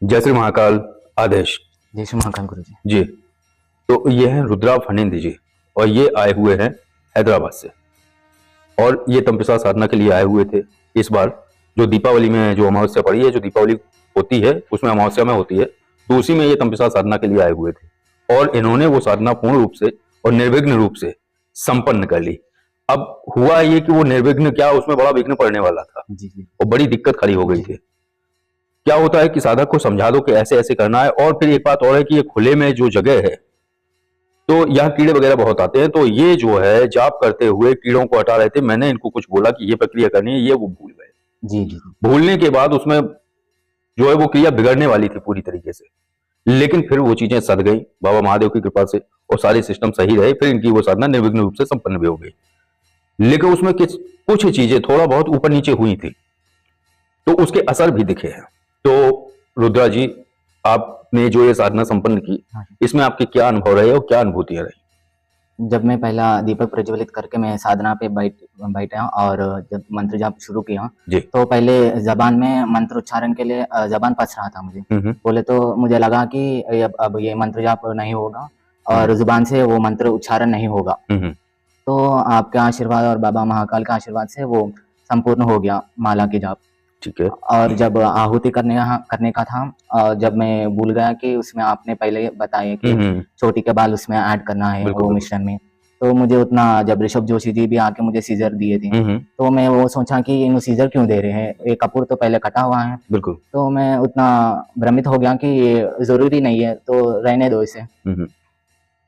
जय श्री महाकाल। आदेश। जय श्री महाकाल गुरु जी। जी, तो ये है रुद्रा फणिंद जी और ये आए हुए हैं हैदराबाद से और ये तंपिसा साधना के लिए आए हुए थे। इस बार जो दीपावली में जो अमावस्या पड़ी है, जो दीपावली होती है उसमें अमावस्या में होती है, तो उसी में ये तंपिसा साधना के लिए आए हुए थे और इन्होंने वो साधना पूर्ण रूप से और निर्विघ्न रूप से संपन्न कर ली। अब हुआ ये कि वो निर्विघ्न क्या, उसमें बड़ा विघ्न पड़ने वाला था और बड़ी दिक्कत खड़ी हो गई थी। क्या होता है कि साधक को समझा दो कि ऐसे ऐसे करना है, और फिर एक बात और है कि ये खुले में जो जगह है तो यहाँ कीड़े वगैरह बहुत आते हैं, तो ये जो है जाप करते हुए कीड़ों को हटा रहे थे। मैंने इनको कुछ बोला कि ये प्रक्रिया करनी है, ये वो भूल गए। जी जी। भूलने के बाद उसमें जो है वो क्रिया बिगड़ने वाली थी पूरी तरीके से, लेकिन फिर वो चीजें सद गई बाबा महादेव की कृपा से और सारे सिस्टम सही रहे। फिर इनकी वो साधना निर्विघ्न रूप से संपन्न भी हो गई, लेकिन उसमें कुछ चीजें थोड़ा बहुत ऊपर नीचे हुई थी, तो उसके असर भी दिखे हैं। तो रुद्रा जी, आपने जो ये साधना संपन्न की, इसमें आपके क्या अनुभव रहे और क्या अनुभूतियां रही? जब मैं पहला दीपक प्रज्वलित करके मैं साधना पे बैठा और जब मंत्र जाप शुरू किया तो पहले जबान में मंत्र उच्चारण के लिए जबान पस रहा था मुझे। बोले तो मुझे लगा कि अब ये मंत्र जाप नहीं होगा और जुबान से वो मंत्र उच्चारण नहीं होगा। तो आपके आशीर्वाद और बाबा महाकाल के आशीर्वाद से वो संपूर्ण हो गया माला की जाप। ठीक है। और जब आहुति करने का था, जब मैं भूल गया कि उसमें आपने पहले बताया कि चोटी के बाल उसमें ऐड करना है वो मिश्रण में, तो मुझे उतना, जब ऋषभ जोशी जी भी आके मुझे सीजर दिए थे तो मैं वो सोचा कि इन्हों सीजर क्यों दे रहे हैं, एक कपूर तो पहले कटा हुआ है। बिल्कुल। तो मैं उतना भ्रमित हो गया कि ये जरूरी नहीं है, तो रहने दो इसे।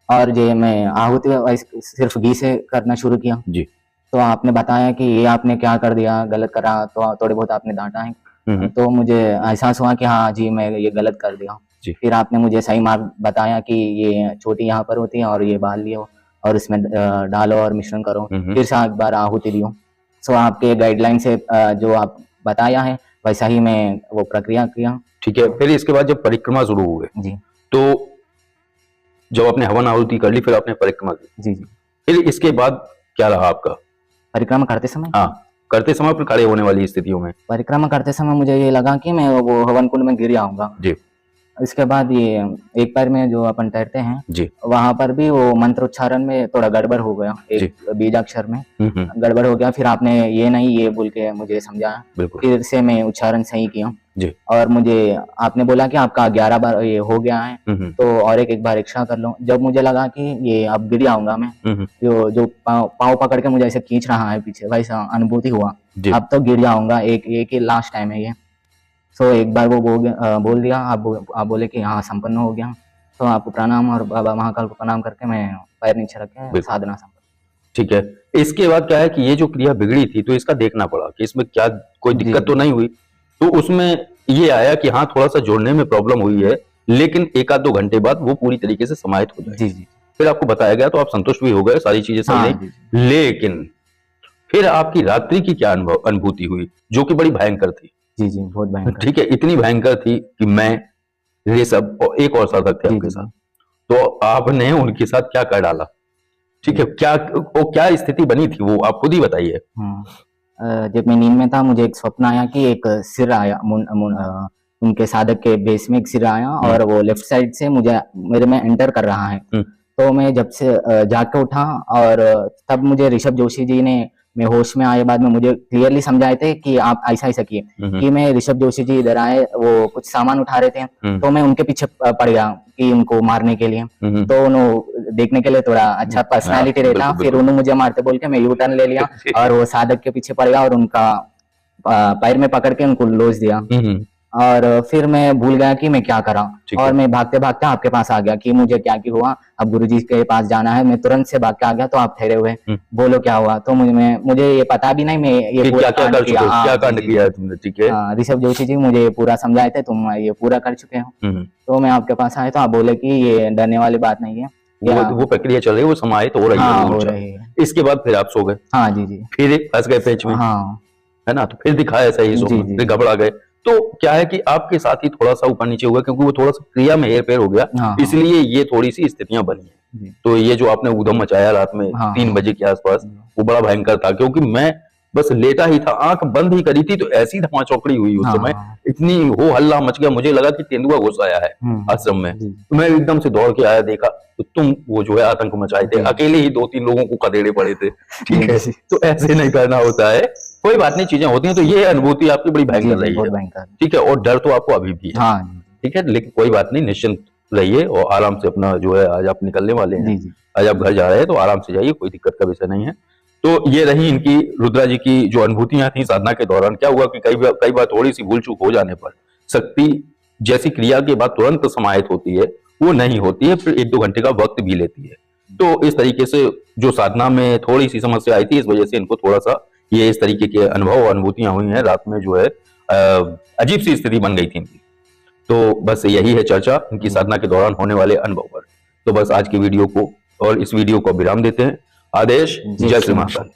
और ये मैं आहुति सिर्फ घी से करना शुरू किया जी। तो आपने बताया कि ये आपने क्या कर दिया, गलत करा, तो थोड़े बहुत आपने डांटा है। तो मुझे एहसास हुआ कि हाँ जी मैं ये गलत कर दिया। फिर आपने मुझे सही मार्ग बताया कि ये छोटी यहाँ पर होती है और ये बाल लियो और इसमें डालो और मिश्रण करो, फिर से एक बार आहुति दियो। सो आपके गाइडलाइन से जो आप बताया है वैसा ही मैं वो प्रक्रिया किया। ठीक है। फिर इसके बाद जब परिक्रमा शुरू हुए जी, तो जब आपने हवन आहुति कर ली, फिर आपने परिक्रमा की जी जी, फिर इसके बाद क्या रहा आपका? परिक्रमा करते समय, हाँ, करते समय फिर खड़े होने वाली स्थितियों में, परिक्रमा करते समय मुझे ये लगा कि मैं वो हवन कुंड में गिर जाऊंगा जी। इसके बाद ये एक पैर में जो अपन तैरते हैं जी, वहां पर भी वो मंत्र उच्चारण में थोड़ा गड़बड़ हो गया, एक बीजाक्षर में गड़बड़ हो गया। फिर आपने ये नहीं ये बोल के मुझे समझाया, फिर से मैं उच्चारण सही किया जी। और मुझे आपने बोला कि आपका 11 बार ये हो गया है तो और एक बार एक्स्ट्रा कर लो। जब मुझे लगा कि ये अब गिर जाऊंगा मैं, जो पाँव पकड़ के मुझे ऐसे खींच रहा है पीछे, वैसा अनुभूति हुआ अब तो गिर जाऊंगा, एक ही लास्ट टाइम है ये। सो एक बार वो बोल दिया, आप बोले कि हाँ संपन्न हो गया। तो आपको प्रणाम और बाबा महाकाल को प्रणाम करके मैं पैर नीचे रख के साधना संपन्न। ठीक है। इसके बाद क्या है कि ये जो क्रिया बिगड़ी थी तो इसका देखना पड़ा कि इसमें क्या कोई दिक्कत तो नहीं हुई, तो उसमें ये आया कि हाँ थोड़ा सा जोड़ने में प्रॉब्लम हुई है, लेकिन 1-2 घंटे बाद वो पूरी तरीके से समाहित हो जाए जी। फिर आपको बताया गया तो आप संतुष्ट भी हो गए, सारी चीजें सही। लेकिन फिर आपकी रात्रि की क्या अनुभूति हुई, जो कि बड़ी भयंकर थी? जी जी, बहुत भयंकर। ठीक है, इतनी भयंकर थी कि मैं, ये सब और एक और साधक थे आपके साथ, तो आपने उनके साथ क्या कर डाला? ठीक है, क्या स्थिति बनी थी वो आप खुद ही बताइए। जब मैं नींद में था मुझे एक स्वप्न आया कि एक सिर आया, उनके साधक के बेस में एक सिर आया और वो लेफ्ट साइड से मेरे में एंटर कर रहा है। तो मैं जब से जाग के उठा और तब मुझे ऋषभ जोशी जी ने, मैं होश में आए बाद में मुझे क्लियरली समझाए थे कि आप ऐसा ऐसा किए। कि मैं ऋषभ जोशी जी इधर आए, वो कुछ सामान उठा रहे थे तो मैं उनके पीछे पड़ गया कि उनको मारने के लिए। तो उन्होंने देखने के लिए थोड़ा अच्छा पर्सनालिटी रहता, फिर उन्होंने मुझे मारते बोल के मैं यू टर्न ले लिया और वो साधक के पीछे पड़ गया और उनका पैर में पकड़ के उनको लोच दिया। और फिर मैं भूल गया कि मैं क्या करा और मैं भागते भागते आपके पास आ गया कि मुझे क्या हुआ, अब गुरुजी के पास जाना है। मैं तुरंत से भाग के आ गया तो आप ठहरे हुए, बोलो क्या हुआ। तो मुझे ये पता भी नहीं मैं ये पूरा कांड किया तुमने। ठीक है, ऋषभ जोशी जी मुझे ये पूरा समझाए थे, तुम ये पूरा कर चुके हो। तो मैं आपके पास आया तो आप बोले कि ये डरने वाली बात नहीं है, वो प्रक्रिया चल रही है, वो समाहित हो रही है। इसके बाद फिर आप सो गए? हाँ जी जी। फिर फंस गए पेच में, हाँ है ना, तो फिर दिखाया ऐसा ही, घबरा गए। तो क्या है कि आपके साथ ही थोड़ा सा ऊपर नीचे हुआ क्योंकि वो थोड़ा सा क्रिया में हेर फेर हो गया, इसलिए ये थोड़ी सी स्थितियां बनी है। तो ये जो आपने उधम मचाया रात में 3 बजे के आसपास, वो बड़ा भयंकर था, क्योंकि मैं बस लेटा ही था, आंख बंद ही करी थी, तो ऐसी धमा चौकड़ी हुई उस समय, इतनी हो हल्ला मच गया, मुझे लगा कि तेंदुआ घुस आया है आश्रम में। तो मैं एकदम से दौड़ के आया, देखा तो तुम वो जो है आतंक मचाए थे, अकेले ही 2-3 लोगों को खदेड़े पड़े थे। ठीक है, तो ऐसे नहीं करना होता है, कोई बात नहीं, चीजें होती हैं। तो ये अनुभूति आपकी बड़ी भयंकर रही है, ठीक है, और डर तो आपको अभी भी है, ठीक है, लेकिन कोई बात नहीं, निश्चिंत रहिए और आराम से अपना जो है, आज आप निकलने वाले हैं, आज आप घर जा रहे हैं, तो आराम से जाइए, कोई दिक्कत का विषय नहीं है। तो ये रही इनकी, रुद्रा जी की जो अनुभूतियां थी साधना के दौरान। क्या हुआ कि कई बार थोड़ी सी भूल चूक हो जाने पर शक्ति जैसी क्रिया के बाद तुरंत समाहित होती है, वो नहीं होती है, फिर 1-2 घंटे का वक्त भी लेती है। तो इस तरीके से जो साधना में थोड़ी सी समस्या आई थी, इस वजह से इनको थोड़ा सा ये इस तरीके के अनुभव और अनुभूतियां हुई हैं, रात में जो है अजीब सी स्थिति बन गई थी इनकी। तो बस यही है चर्चा इनकी साधना के दौरान होने वाले अनुभव पर। तो बस आज की वीडियो को और इस वीडियो को विराम देते हैं। आदेश, जय श्री महाकाल।